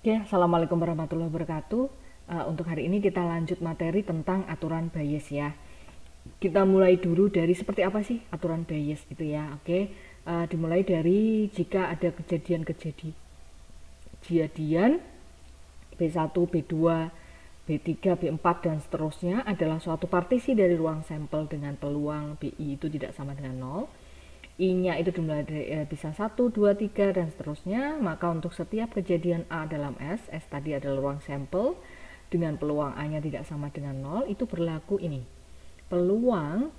Oke, Assalamualaikum warahmatullahi wabarakatuh. Untuk hari ini kita lanjut materi tentang aturan Bayes ya. Kita mulai dulu dari seperti apa sih aturan Bayes gitu ya. Oke, dimulai dari jika ada kejadian-kejadian B1, B2, B3, B4 dan seterusnya adalah suatu partisi dari ruang sampel dengan peluang BI itu tidak sama dengan 0. I-nya itu dimulai dari bisa 1, 2, 3 dan seterusnya. Maka untuk setiap kejadian A dalam S tadi adalah ruang sampel dengan peluang A-nya tidak sama dengan 0, itu berlaku ini. Peluang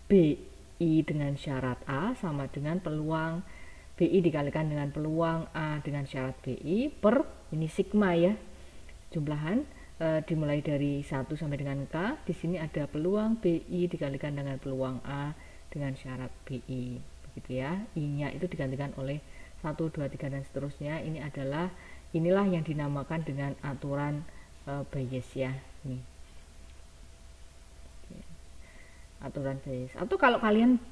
BI dengan syarat A sama dengan peluang BI dikalikan dengan peluang A dengan syarat BI per ini sigma ya. Jumlahan dimulai dari 1 sampai dengan K. Di sini ada peluang BI dikalikan dengan peluang A dengan syarat BI. Begitu ya. I-nya itu digantikan oleh 1, 2, 3 dan seterusnya. Inilah yang dinamakan dengan aturan Bayes ya. Nih. Aturan Bayes. Atau kalau kalian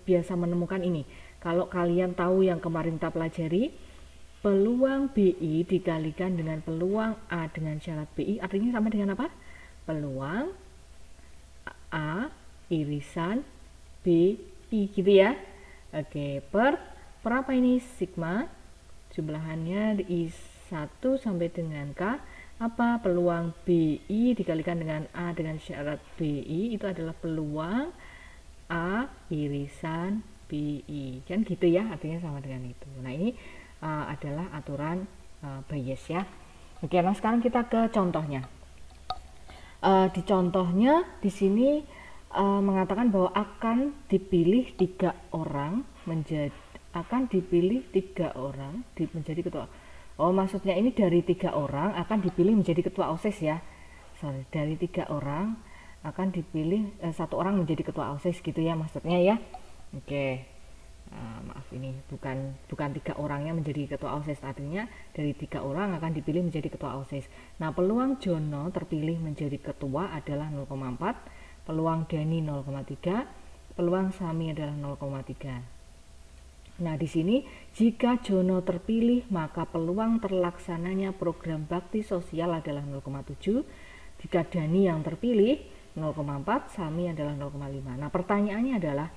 biasa menemukan ini, kalau kalian tahu yang kemarin kita pelajari, peluang BI dikalikan dengan peluang A dengan syarat BI artinya sama dengan apa? Peluang A irisan BI gitu ya. Oke, per apa ini? Sigma. Jumlahannya di 1 sampai dengan K. Apa? Peluang BI dikalikan dengan A dengan syarat BI itu adalah peluang A irisan BI. Kan gitu ya, artinya sama dengan itu. Nah, ini adalah aturan Bayes ya. Oke, nah sekarang kita ke contohnya. Di contohnya di sini mengatakan bahwa akan dipilih 3 orang menjadi menjadi ketua. Oh, maksudnya ini dari 3 orang akan dipilih menjadi ketua OSIS ya. Dari 3 orang akan dipilih 1 orang menjadi ketua OSIS gitu ya maksudnya ya. Oke. Maaf ini bukan 3 orangnya menjadi ketua OSIS, artinya dari 3 orang akan dipilih menjadi ketua OSIS. Nah, peluang Jono terpilih menjadi ketua adalah 0,4, peluang Dani 0,3, peluang Sami adalah 0,3. Nah, di sini jika Jono terpilih maka peluang terlaksananya program bakti sosial adalah 0,7. Jika Dani yang terpilih 0,4, Sami adalah 0,5. Nah, pertanyaannya adalah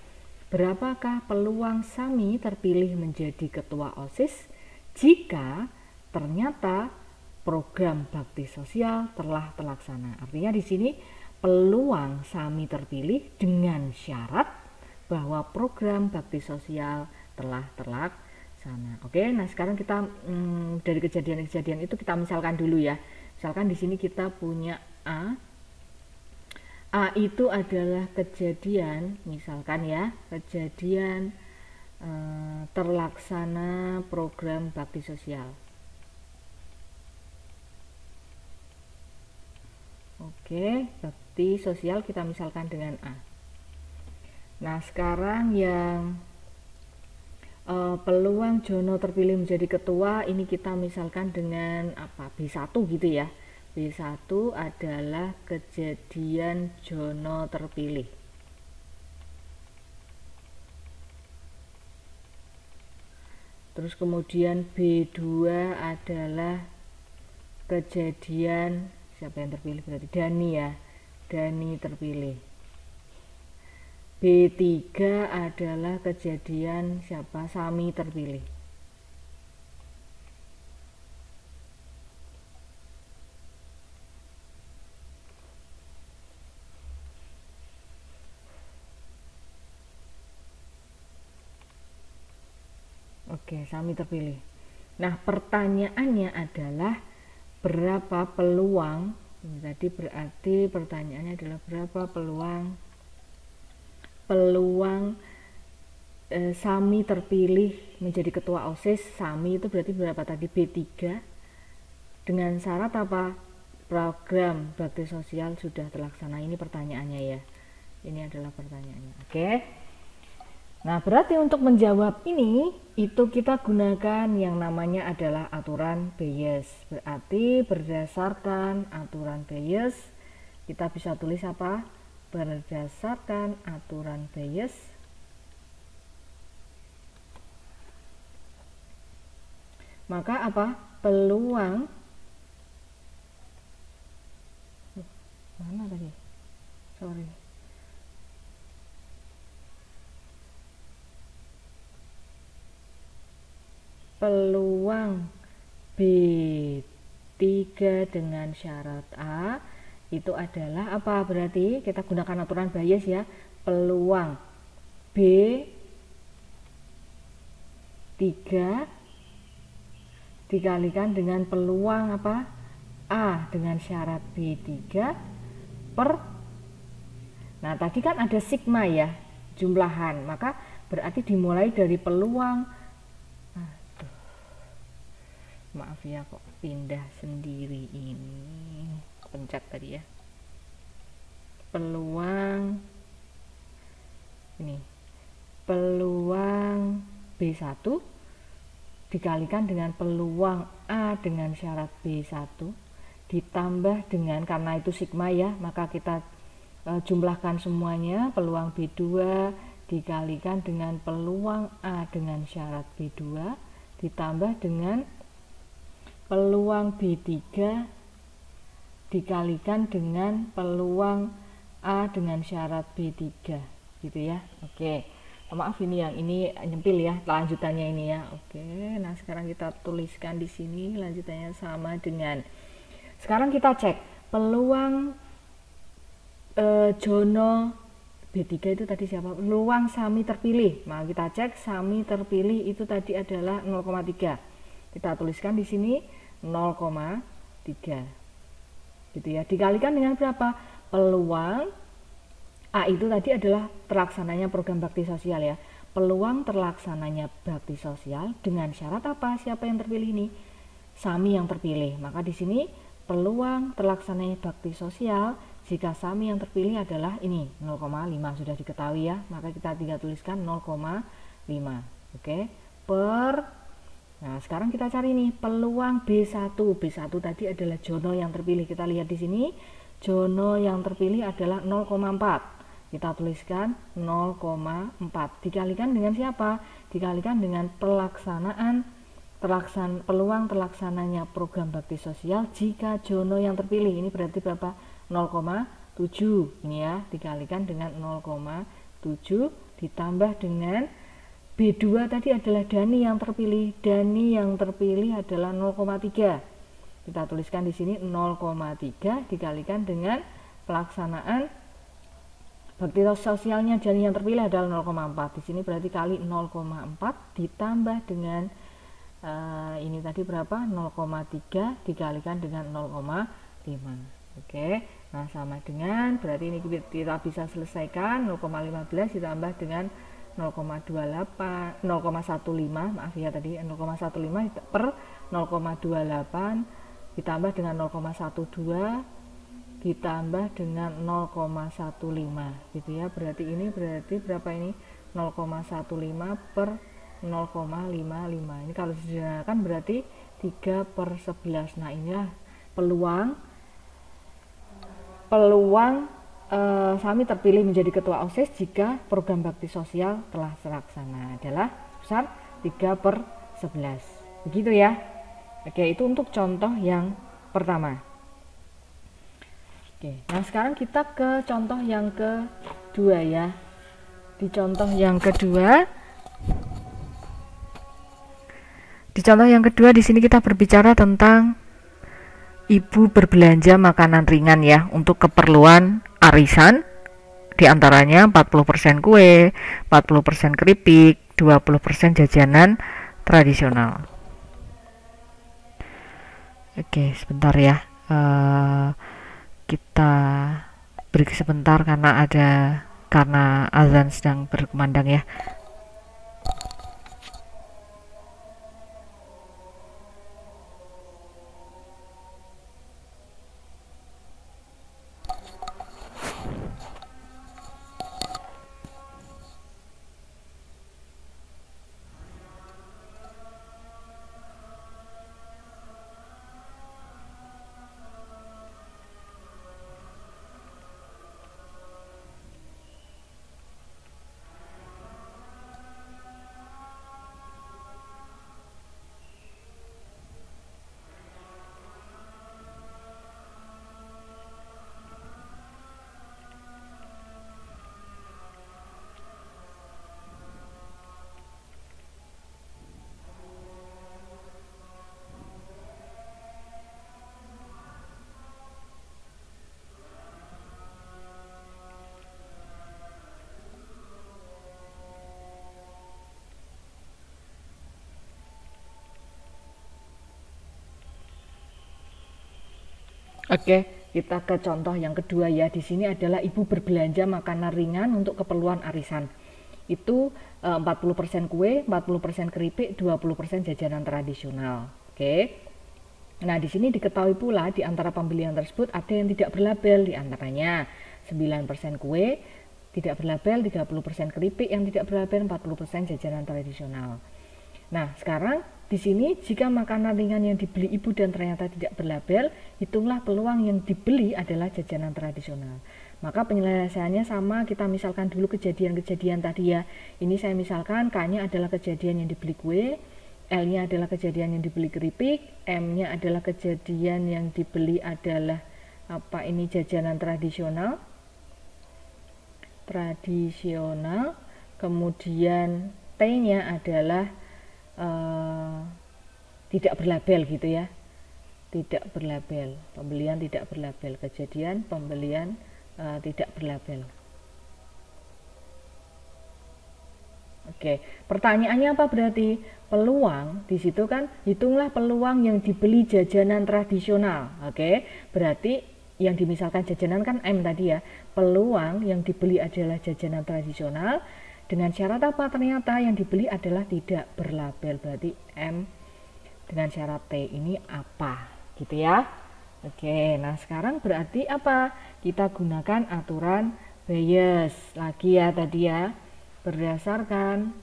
berapakah peluang Sami terpilih menjadi ketua OSIS jika ternyata program bakti sosial telah terlaksana? Artinya di sini peluang Sami terpilih dengan syarat bahwa program bakti sosial telah terlaksana. Oke, nah sekarang kita dari kejadian-kejadian itu kita misalkan dulu ya. Misalkan di sini kita punya A itu adalah kejadian, misalkan ya, kejadian terlaksana program bakti sosial. Oke, bakti sosial kita misalkan dengan A. Nah, sekarang yang peluang Jono terpilih menjadi ketua ini kita misalkan dengan apa? B1 gitu ya. B1 adalah kejadian Jono terpilih. Terus kemudian B2 adalah kejadian siapa yang terpilih? Berarti Dani ya. Dani terpilih. B3 adalah kejadian siapa? Sami terpilih. Oke, Sami terpilih. Nah, pertanyaannya adalah berapa peluang? Tadi berarti pertanyaannya adalah berapa peluang Sami terpilih menjadi ketua OSIS. Sami itu berarti berapa tadi? B3 dengan syarat apa? Program bakti sosial sudah terlaksana. Ini pertanyaannya ya. Ini adalah pertanyaannya. Oke. Nah, berarti untuk menjawab ini itu kita gunakan yang namanya adalah aturan Bayes. Berarti berdasarkan aturan Bayes kita bisa tulis apa? Berdasarkan aturan Bayes maka apa? Peluang mana tadi? Sorry. Peluang B3 dengan syarat A itu adalah apa? Berarti kita gunakan aturan Bayes ya. Peluang B3 dikalikan dengan peluang apa? A dengan syarat B3 per, nah tadi kan ada sigma ya, jumlahan, maka berarti dimulai dari peluang, maaf ya kok pindah sendiri ini, pencet tadi ya, peluang ini, peluang B1 dikalikan dengan peluang A dengan syarat B1 ditambah dengan, karena itu sigma ya, maka kita jumlahkan semuanya, peluang B2 dikalikan dengan peluang A dengan syarat B2 ditambah dengan peluang B3 dikalikan dengan peluang A dengan syarat B3 gitu ya. Oke, maaf ini yang ini nyempil ya lanjutannya ini ya. Oke, nah sekarang kita tuliskan di sini lanjutannya sama dengan, sekarang kita cek peluang Jono B3 itu tadi siapa? Peluang Sami terpilih. Nah, kita cek Sami terpilih itu tadi adalah 0,3. Kita tuliskan di sini 0,3. Gitu ya. Dikalikan dengan berapa? Peluang A itu tadi adalah terlaksananya program bakti sosial ya. Peluang terlaksananya bakti sosial dengan syarat apa? Siapa yang terpilih ini? Sami yang terpilih. Maka di sini peluang terlaksananya bakti sosial jika Sami yang terpilih adalah ini 0,5 sudah diketahui ya, maka kita tinggal tuliskan 0,5. Oke, per, nah sekarang kita cari nih peluang B1. B1 tadi adalah Jono yang terpilih, kita lihat di sini Jono yang terpilih adalah 0,4, kita tuliskan 0,4 dikalikan dengan siapa? Dikalikan dengan peluang terlaksananya program bakti sosial jika Jono yang terpilih, ini berarti berapa? 0,7 ini ya, dikalikan dengan 0,7 ditambah dengan B2 tadi adalah Dani yang terpilih. Dani yang terpilih adalah 0,3, kita tuliskan di sini 0,3 dikalikan dengan pelaksanaan bakti sosialnya Dani yang terpilih adalah 0,4, di sini berarti kali 0,4 ditambah dengan ini tadi berapa? 0,3 dikalikan dengan 0,5. Oke, nah sama dengan, berarti ini kita bisa selesaikan 0,15 ditambah dengan 0,28 0,15 maaf ya tadi 0,15 per 0,28 ditambah dengan 0,12 ditambah dengan 0,15 gitu ya. Berarti ini berarti berapa ini? 0,15 per 0,55. Ini kalau disederhanakan berarti 3/11. Nah inilah peluang Sami terpilih menjadi ketua OSIS jika program bakti sosial telah terlaksana adalah besar 3/11. Begitu ya. Oke, itu untuk contoh yang pertama. Oke, nah sekarang kita ke contoh yang kedua ya. Di contoh yang kedua di sini kita berbicara tentang ibu berbelanja makanan ringan ya untuk keperluan arisan, diantaranya 40% kue, 40% keripik, 20% jajanan tradisional. Oke, sebentar ya, kita break sebentar karena azan sedang berkumandang ya. Oke, kita ke contoh yang kedua ya. Di sini adalah ibu berbelanja makanan ringan untuk keperluan arisan. Itu 40% kue, 40% keripik, 20% jajanan tradisional. Oke. Nah, di sini diketahui pula di antara pembelian tersebut ada yang tidak berlabel, di antaranya 9% kue tidak berlabel, 30% keripik yang tidak berlabel, 40% jajanan tradisional. Nah, sekarang di sini jika makanan ringan yang dibeli ibu dan ternyata tidak berlabel, hitunglah peluang yang dibeli adalah jajanan tradisional. Maka penyelesaiannya sama, kita misalkan dulu kejadian-kejadian tadi ya. Ini saya misalkan K-nya adalah kejadian yang dibeli kue, L-nya adalah kejadian yang dibeli keripik, M-nya adalah kejadian yang dibeli adalah apa ini jajanan tradisional. Kemudian T-nya adalah tidak berlabel gitu ya, tidak berlabel, pembelian tidak berlabel, kejadian pembelian tidak berlabel. Oke, pertanyaannya apa berarti? Peluang di situ kan, hitunglah peluang yang dibeli jajanan tradisional. Oke, berarti yang dimisalkan jajanan kan M tadi ya. Peluang yang dibeli adalah jajanan tradisional dengan syarat apa? Ternyata yang dibeli adalah tidak berlabel. Berarti M dengan syarat T ini apa? Gitu ya. Oke, nah sekarang berarti apa? Kita gunakan aturan Bayes lagi ya tadi ya. Berdasarkan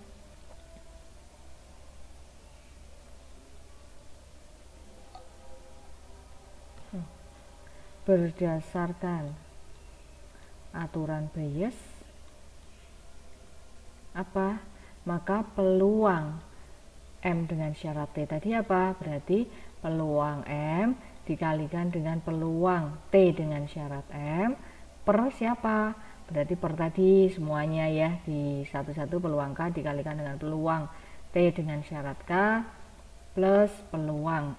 aturan Bayes apa? Maka peluang M dengan syarat T tadi apa? Berarti peluang M dikalikan dengan peluang T dengan syarat M per siapa? Berarti per tadi semuanya ya, di satu-satu peluang K dikalikan dengan peluang T dengan syarat K plus peluang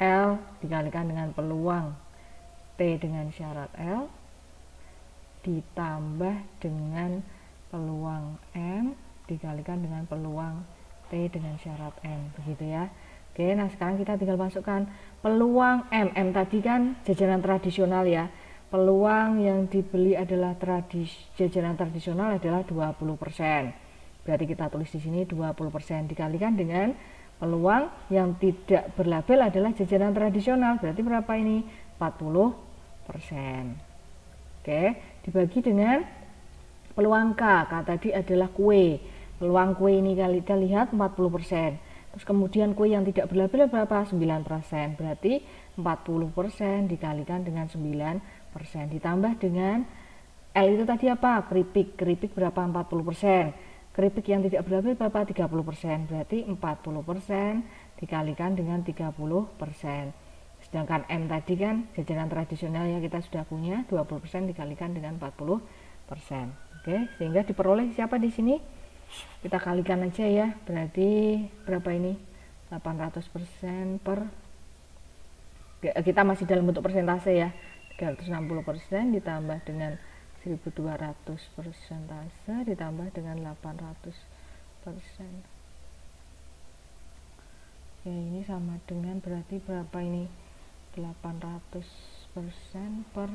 L dikalikan dengan peluang T dengan syarat L ditambah dengan peluang M dikalikan dengan peluang T dengan syarat M, begitu ya. Oke, nah sekarang kita tinggal masukkan peluang M tadi kan jajanan tradisional ya. Peluang yang dibeli adalah jajanan tradisional adalah 20%. Berarti kita tulis di sini 20% dikalikan dengan peluang yang tidak berlabel adalah jajanan tradisional. Berarti berapa ini? 40%. Oke, dibagi dengan peluang K tadi adalah kue. Peluang kue ini kita lihat 40%. Terus kemudian kue yang tidak berlabel berapa? 9%. Berarti 40% dikalikan dengan 9% ditambah dengan L itu tadi apa? Keripik. Keripik berapa? 40%. Keripik yang tidak berlabel berapa? 30%. Berarti 40% dikalikan dengan 30%. Sedangkan M tadi kan jajanan tradisional yang kita sudah punya, 20% dikalikan dengan 40%. Oke, sehingga diperoleh siapa di sini? Kita kalikan aja ya. Berarti berapa ini? 800% per, kita masih dalam bentuk persentase ya, 360% ditambah dengan 1200 persentase ditambah dengan 800%. Oke, ini sama dengan berarti berapa ini? 800% per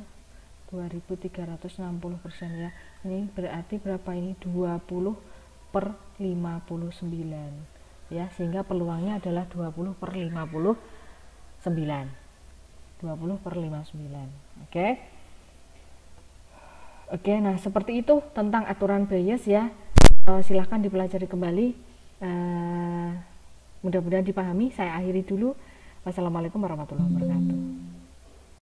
2360% ya. Ini berarti berapa ini? 20/59 ya, sehingga peluangnya adalah 20/59. 20/59. Oke, nah seperti itu tentang aturan Bayes ya. Silahkan dipelajari kembali. Mudah-mudahan dipahami. Saya akhiri dulu. Wassalamualaikum warahmatullahi wabarakatuh.